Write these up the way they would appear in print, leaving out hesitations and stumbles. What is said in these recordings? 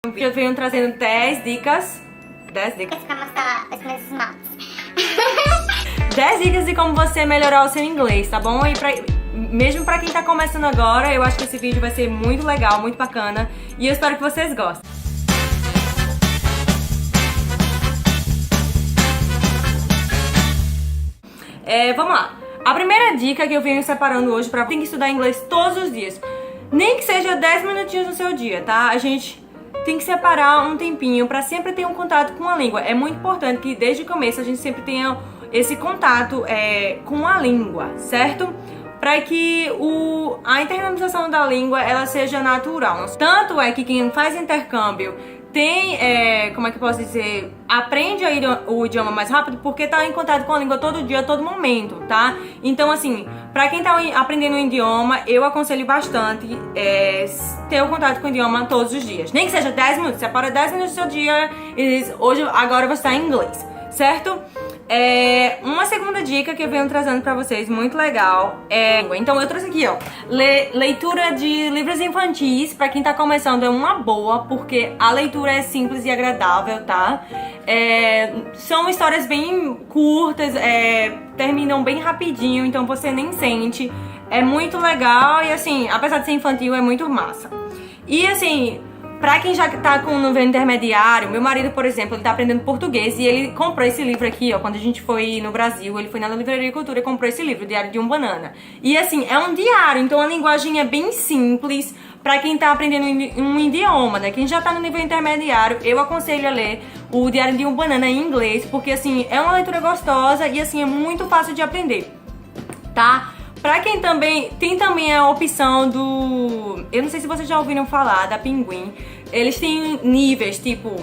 Eu venho trazendo 10 dicas. 10 dicas? Para mostrar as minhas mãos. 10 dicas de como você melhorar o seu inglês, tá bom? E mesmo pra quem tá começando agora, eu acho que esse vídeo vai ser muito legal, muito bacana. E eu espero que vocês gostem. Vamos lá. A primeira dica que eu venho separando hoje pra tem que estudar inglês todos os dias. Nem que seja 10 minutinhos no seu dia, tá? A gente tem que separar um tempinho pra sempre ter um contato com a língua. É muito importante que desde o começo a gente sempre tenha esse contato com a língua, certo? Para que a internalização da língua ela seja natural. Tanto é que quem faz intercâmbio tem, como é que eu posso dizer, aprende o idioma mais rápido porque tá em contato com a língua todo dia, todo momento, tá? Então, assim, pra quem tá aprendendo um idioma, eu aconselho bastante ter o contato com o idioma todos os dias. Nem que seja 10 minutos, separa 10 minutos do seu dia e diz, agora você tá em inglês, certo? Uma segunda dica que eu venho trazendo pra vocês, muito legal, então eu trouxe aqui, ó, leitura de livros infantis, pra quem tá começando é uma boa, porque a leitura é simples e agradável, tá? São histórias bem curtas, terminam bem rapidinho, então você nem sente, é muito legal e assim, apesar de ser infantil, é muito massa. E assim, pra quem já tá com um nível intermediário, meu marido, por exemplo, ele tá aprendendo português e ele comprou esse livro aqui, ó, quando a gente foi no Brasil, ele foi na Livraria Cultura e comprou esse livro, Diário de um Banana. E assim, é um diário, então a linguagem é bem simples pra quem tá aprendendo um idioma, né? Quem já tá no nível intermediário, eu aconselho a ler o Diário de um Banana em inglês, porque assim, é uma leitura gostosa e assim, é muito fácil de aprender, tá? Pra quem tem também a opção do... Eu não sei se vocês já ouviram falar da Pinguim. Eles têm níveis, tipo...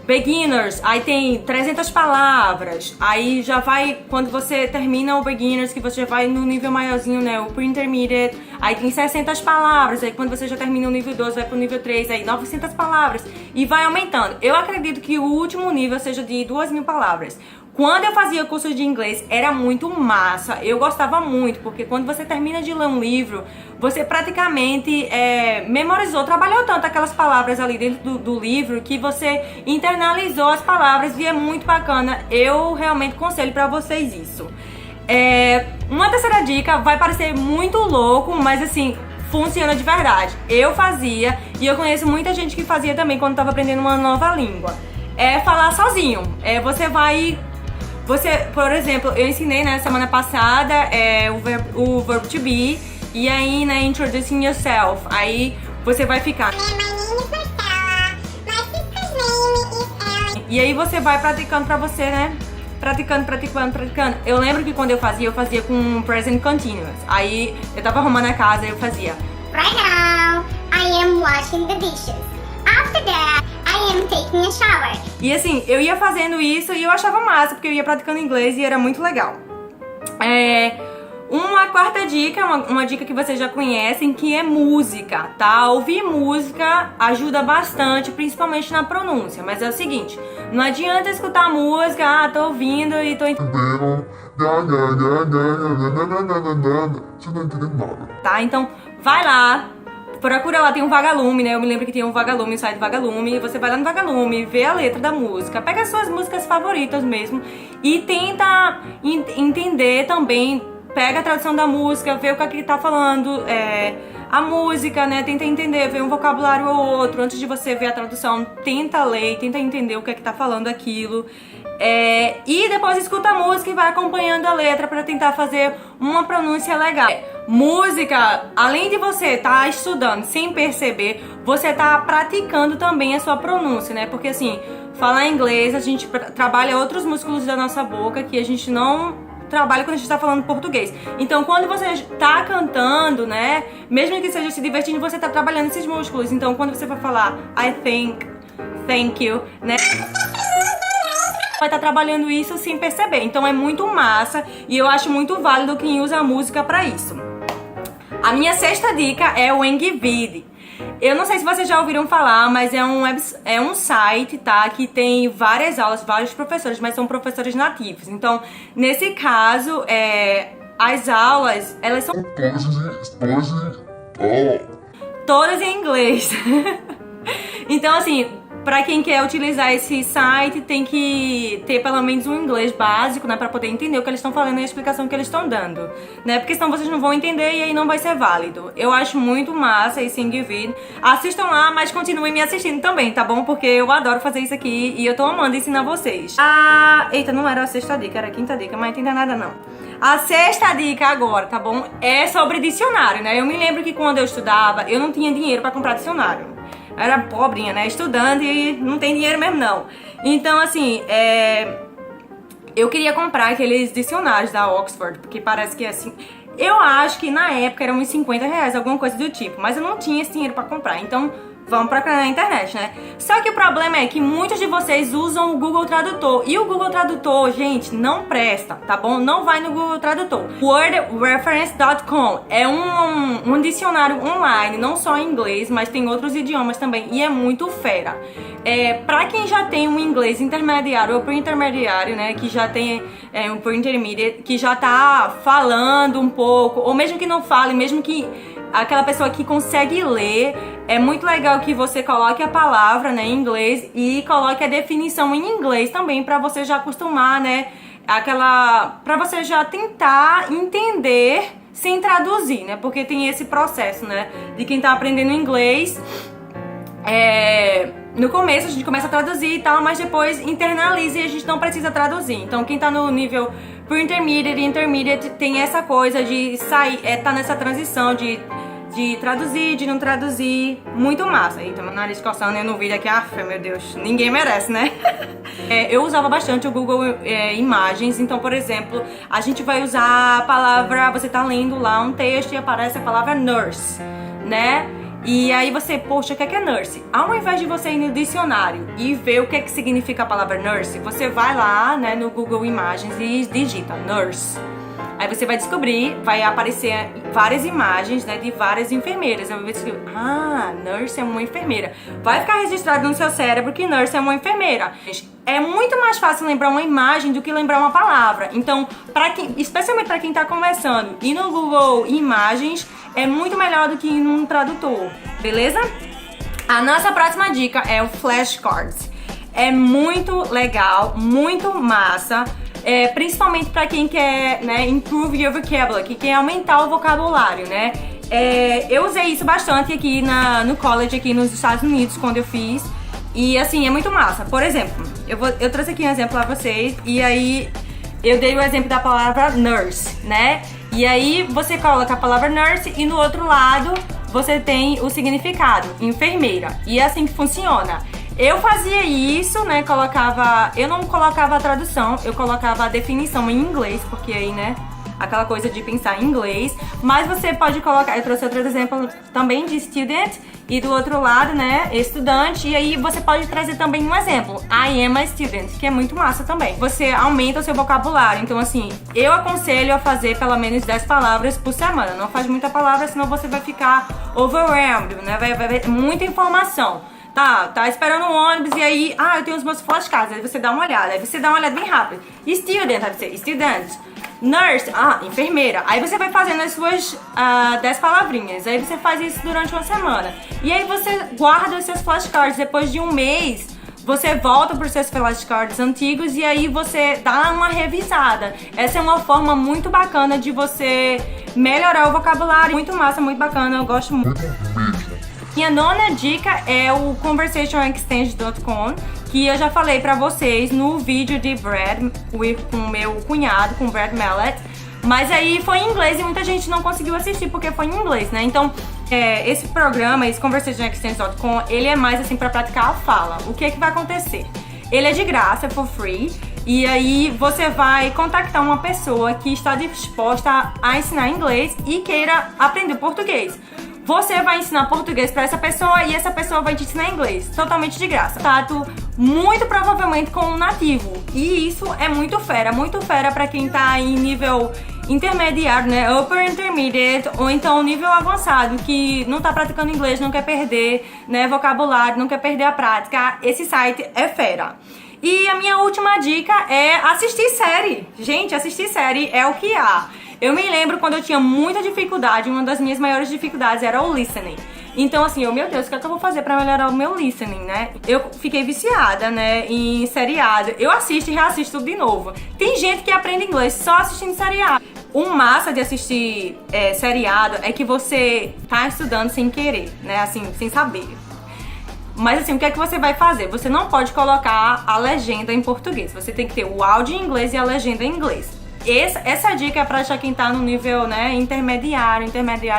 Beginners, aí tem 300 palavras. Aí já vai... Quando você termina o Beginners, que você já vai no nível maiorzinho, né? O Pre-Intermediate. Aí tem 600 palavras. Aí quando você já termina o nível 2, vai pro nível 3. Aí 900 palavras. E vai aumentando. Eu acredito que o último nível seja de 2.000 palavras. Quando eu fazia curso de inglês, era muito massa, eu gostava muito, porque quando você termina de ler um livro, você praticamente memorizou, trabalhou tanto aquelas palavras ali dentro do livro, que você internalizou as palavras e é muito bacana, eu realmente aconselho pra vocês isso. Uma terceira dica, vai parecer muito louco, mas assim, funciona de verdade. Eu fazia, e eu conheço muita gente que fazia também quando estava aprendendo uma nova língua. Falar sozinho, por exemplo, eu ensinei na semana passada o verb to be e aí, né, introducing yourself. Aí você vai ficar. E aí você vai praticando pra você, né? Praticando. Eu lembro que quando eu fazia com present continuous. Aí eu tava arrumando a casa e eu fazia. Right now, I am washing the dishes. After that, I am taking a shower. E assim, eu ia fazendo isso e eu achava massa, porque eu ia praticando inglês e era muito legal. Uma quarta dica, uma dica que vocês já conhecem, que é música, tá? Ouvir música ajuda bastante, principalmente na pronúncia. Mas é o seguinte, não adianta escutar música, tô ouvindo e tô entendendo. Você não entendendo nada. Tá? Então, vai lá. Procura lá, tem um Vagalume, né? Eu me lembro que tem um Vagalume, o site Vagalume. Você vai lá no Vagalume, vê a letra da música, pega as suas músicas favoritas mesmo e tenta entender também. Pega a tradução da música, vê o que ele tá falando, a música, né? Tenta entender, vê um vocabulário ou outro. Antes de você ver a tradução, tenta ler, tenta entender o que tá falando aquilo. E depois escuta a música e vai acompanhando a letra pra tentar fazer uma pronúncia legal. Música, além de você tá estudando sem perceber, você tá praticando também a sua pronúncia, né? Porque assim, falar inglês, a gente trabalha outros músculos da nossa boca que a gente não trabalha quando a gente tá falando português. Então, quando você tá cantando, né, mesmo que seja se divertindo, você tá trabalhando esses músculos. Então, quando você vai falar I think, thank you, né, vai estar trabalhando isso sem perceber. Então, é muito massa e eu acho muito válido quem usa a música pra isso. A minha sexta dica é o Engvid. Eu não sei se vocês já ouviram falar, mas é um site, tá? Que tem várias aulas, vários professores, mas são professores nativos. Então, nesse caso, as aulas, elas são todas em inglês. Então, assim, pra quem quer utilizar esse site, tem que ter pelo menos um inglês básico, né? Pra poder entender o que eles estão falando e a explicação que eles estão dando, né? Porque senão vocês não vão entender e aí não vai ser válido. Eu acho muito massa esse Engvid. Assistam lá, mas continuem me assistindo também, tá bom? Porque eu adoro fazer isso aqui e eu tô amando ensinar vocês. Eita, não era a sexta dica, era a quinta dica, mas não entenda nada não. A sexta dica agora, tá bom? É sobre dicionário, né? Eu me lembro que quando eu estudava, eu não tinha dinheiro pra comprar dicionário. Era pobrinha, né? Estudante e não tem dinheiro mesmo, não. Então, assim, eu queria comprar aqueles dicionários da Oxford, porque parece que, assim... Eu acho que na época eram uns 50 reais, alguma coisa do tipo. Mas eu não tinha esse dinheiro pra comprar, então... Vamos procurar na internet, né? Só que o problema é que muitos de vocês usam o Google Tradutor. E o Google Tradutor, gente, não presta, tá bom? Não vai no Google Tradutor. Wordreference.com é um dicionário online, não só em inglês, mas tem outros idiomas também. E é muito fera. Pra quem já tem um inglês intermediário ou pré-intermediário, né? Que já tem um pre-intermediate, que já tá falando um pouco, ou mesmo que não fale, mesmo que aquela pessoa que consegue ler, é muito legal que você coloque a palavra, né, em inglês e coloque a definição em inglês também, pra você já acostumar, né, pra você já tentar entender sem traduzir, né, porque tem esse processo, né, de quem tá aprendendo inglês, no começo a gente começa a traduzir e tal, mas depois internaliza e a gente não precisa traduzir. Então quem tá no nível pre-intermediate e intermediate tem essa coisa de sair, tá nessa transição de traduzir, de não traduzir. Muito massa. Eita, meu nariz coçando eu no vídeo aqui, meu Deus, ninguém merece, né? Eu usava bastante o Google Imagens, então, por exemplo, a gente vai usar a palavra, você tá lendo lá um texto e aparece a palavra nurse, né? E aí você, poxa, o que é nurse? Ao invés de você ir no dicionário e ver o que significa a palavra nurse, você vai lá, né, no Google Imagens e digita nurse. Aí você vai descobrir, vai aparecer várias imagens, né, de várias enfermeiras. Aí você vai descobrir, nurse é uma enfermeira. Vai ficar registrado no seu cérebro que nurse é uma enfermeira. É muito mais fácil lembrar uma imagem do que lembrar uma palavra. Então, especialmente para quem tá começando, ir no Google Imagens é muito melhor do que ir num tradutor, beleza? A nossa próxima dica é o flashcards. É muito legal, muito massa. Principalmente para quem quer, né, improve your vocabulary, que quer aumentar o vocabulário, né? Eu usei isso bastante aqui no college, aqui nos Estados Unidos, quando eu fiz. E assim, é muito massa. Por exemplo, eu trouxe aqui um exemplo pra vocês. E aí, eu dei o exemplo da palavra nurse, né? E aí, você coloca a palavra nurse e no outro lado, você tem o significado, enfermeira. E é assim que funciona. Eu fazia isso, né, eu não colocava a tradução, eu colocava a definição em inglês, porque aí, né, aquela coisa de pensar em inglês, mas você pode colocar, eu trouxe outro exemplo também de student, e do outro lado, né, estudante, e aí você pode trazer também um exemplo, I am a student, que é muito massa também. Você aumenta o seu vocabulário, então assim, eu aconselho a fazer pelo menos 10 palavras por semana, não faz muita palavra, senão você vai ficar overwhelmed, né, vai muita informação. Tá esperando o ônibus e aí, eu tenho os meus flashcards, aí você dá uma olhada, bem rápido. Student, vai ser student. Nurse, enfermeira. Aí você vai fazendo as suas 10 palavrinhas, aí você faz isso durante uma semana. E aí você guarda os seus flashcards, depois de um mês, você volta para os seus flashcards antigos e aí você dá uma revisada. Essa é uma forma muito bacana de você melhorar o vocabulário. Muito massa, muito bacana, eu gosto muito. Minha nona dica é o conversationexchange.com, que eu já falei pra vocês no vídeo de Brad com meu cunhado, com Brad Mallet. Mas aí foi em inglês e muita gente não conseguiu assistir porque foi em inglês, né? Então, esse programa, esse conversationexchange.com, ele é mais assim pra praticar a fala. O que é que vai acontecer? Ele é de graça, for free. E aí você vai contactar uma pessoa que está disposta a ensinar inglês e queira aprender português. Você vai ensinar português pra essa pessoa e essa pessoa vai te ensinar inglês, totalmente de graça. Tato, muito provavelmente com um nativo. E isso é muito fera pra quem tá em nível intermediário, né? Upper Intermediate, ou então nível avançado, que não tá praticando inglês, não quer perder, né, vocabulário, não quer perder a prática. Esse site é fera. E a minha última dica é assistir série. Gente, assistir série é o que há. Eu me lembro quando eu tinha muita dificuldade, uma das minhas maiores dificuldades era o listening. Então, assim, meu Deus, o que é que eu vou fazer pra melhorar o meu listening, né? Eu fiquei viciada, né, em seriado. Eu assisto e reassisto tudo de novo. Tem gente que aprende inglês só assistindo seriado. O massa de assistir seriado é que você tá estudando sem querer, né, assim, sem saber. Mas assim, o que é que você vai fazer? Você não pode colocar a legenda em português. Você tem que ter o áudio em inglês e a legenda em inglês. Essa dica é pra quem tá no nível, né, intermediário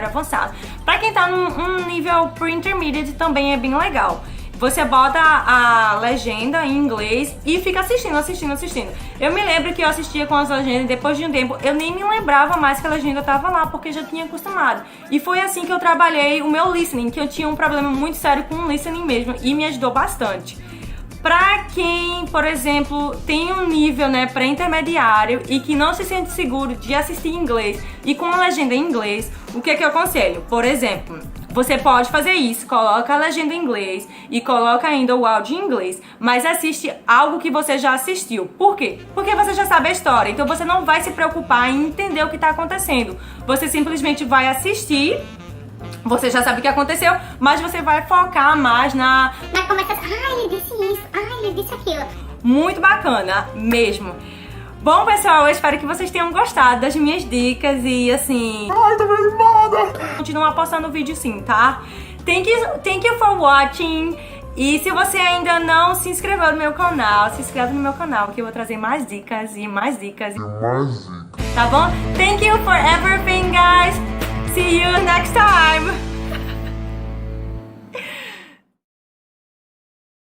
avançado. Pra quem tá num nível pre-intermediate também é bem legal. Você bota a legenda em inglês e fica assistindo. Eu me lembro que eu assistia com as legendas e depois de um tempo eu nem me lembrava mais que a legenda tava lá, porque já tinha acostumado. E foi assim que eu trabalhei o meu listening, que eu tinha um problema muito sério com o listening mesmo e me ajudou bastante. Pra quem, por exemplo, tem um nível, né, pré-intermediário e que não se sente seguro de assistir em inglês e com a legenda em inglês, o que é que eu aconselho? Por exemplo, você pode fazer isso, coloca a legenda em inglês e coloca ainda o áudio em inglês, mas assiste algo que você já assistiu. Por quê? Porque você já sabe a história, então você não vai se preocupar em entender o que tá acontecendo. Você simplesmente vai assistir. Você já sabe o que aconteceu, mas você vai focar mais na conversa. Ele disse isso, ele disse aquilo. Muito bacana, mesmo. Bom, pessoal, eu espero que vocês tenham gostado das minhas dicas e assim... Ai, tô meio animada! Continuar postando vídeo sim, tá? Thank you for watching. E se você ainda não se inscreveu no meu canal, se inscreve no meu canal que eu vou trazer mais dicas e mais dicas. Tá bom? Thank you for everything, guys. See you next time.